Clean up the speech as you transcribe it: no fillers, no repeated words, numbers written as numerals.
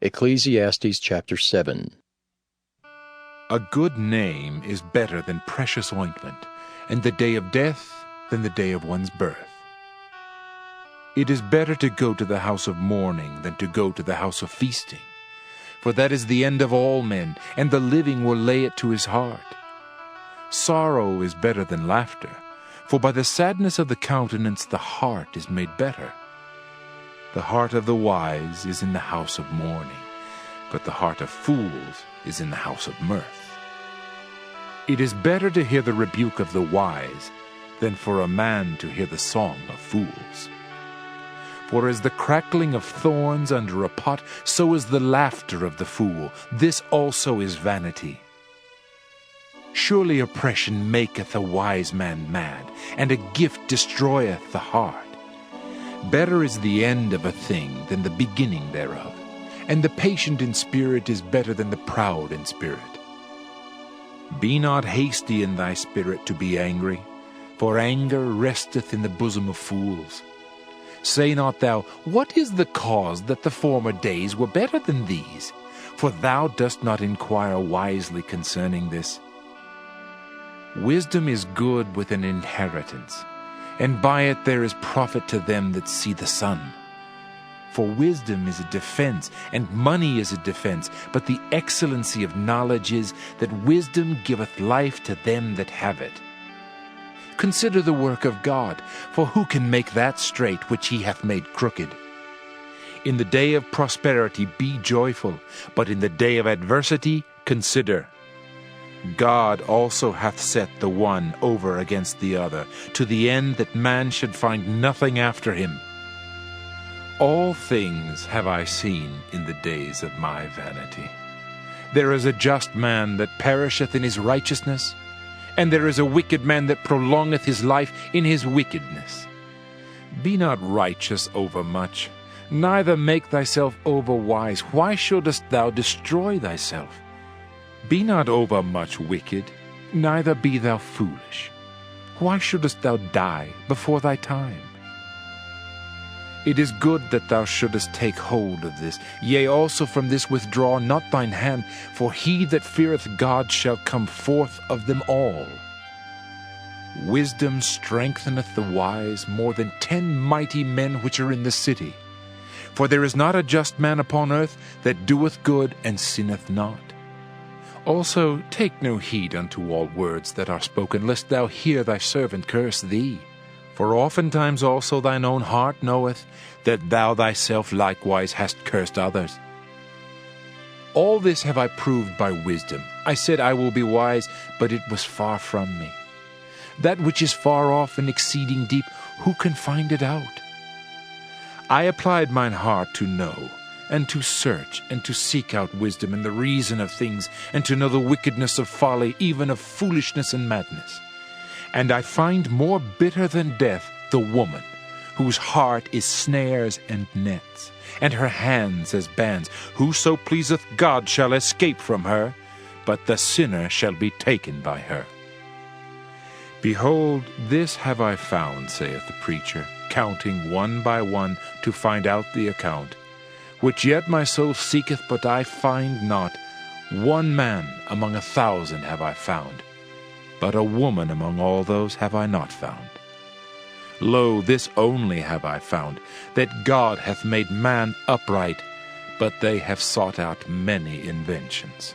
Ecclesiastes chapter 7. A good name is better than precious ointment, and the day of death than the day of one's birth. It is better to go to the house of mourning than to go to the house of feasting, for that is the end of all men, and the living will lay it to his heart. Sorrow is better than laughter, for by the sadness of the countenance the heart is made better. The heart of the wise is in the house of mourning, but the heart of fools is in the house of mirth. It is better to hear the rebuke of the wise than for a man to hear the song of fools. For as the crackling of thorns under a pot, so is the laughter of the fool. This also is vanity. Surely oppression maketh a wise man mad, and a gift destroyeth the heart. Better is the end of a thing than the beginning thereof, and the patient in spirit is better than the proud in spirit. Be not hasty in thy spirit to be angry, for anger resteth in the bosom of fools. Say not thou, What is the cause that the former days were better than these? For thou dost not inquire wisely concerning this. Wisdom is good with an inheritance, and by it there is profit to them that see the sun. For wisdom is a defense, and money is a defense, but the excellency of knowledge is that wisdom giveth life to them that have it. Consider the work of God, for who can make that straight which he hath made crooked? In the day of prosperity be joyful, but in the day of adversity consider. God also hath set the one over against the other, to the end that man should find nothing after him. All things have I seen in the days of my vanity. There is a just man that perisheth in his righteousness, and there is a wicked man that prolongeth his life in his wickedness. Be not righteous overmuch, neither make thyself overwise. Why shouldest thou destroy thyself? Be not overmuch wicked, neither be thou foolish. Why shouldest thou die before thy time? It is good that thou shouldest take hold of this, yea, also from this withdraw not thine hand, for he that feareth God shall come forth of them all. Wisdom strengtheneth the wise more than 10 mighty men which are in the city. For there is not a just man upon earth that doeth good and sinneth not. Also take no heed unto all words that are spoken, lest thou hear thy servant curse thee. For oftentimes also thine own heart knoweth that thou thyself likewise hast cursed others. All this have I proved by wisdom. I said I will be wise, but it was far from me. That which is far off and exceeding deep, who can find it out? I applied mine heart to know, and to search, and to seek out wisdom and the reason of things, and to know the wickedness of folly, even of foolishness and madness. And I find more bitter than death the woman, whose heart is snares and nets, and her hands as bands. Whoso pleaseth God shall escape from her, but the sinner shall be taken by her. Behold, this have I found, saith the preacher, counting one by one to find out the account, which yet my soul seeketh, but I find not. One man among 1,000 have I found, but a woman among all those have I not found. Lo, this only have I found, that God hath made man upright, but they have sought out many inventions.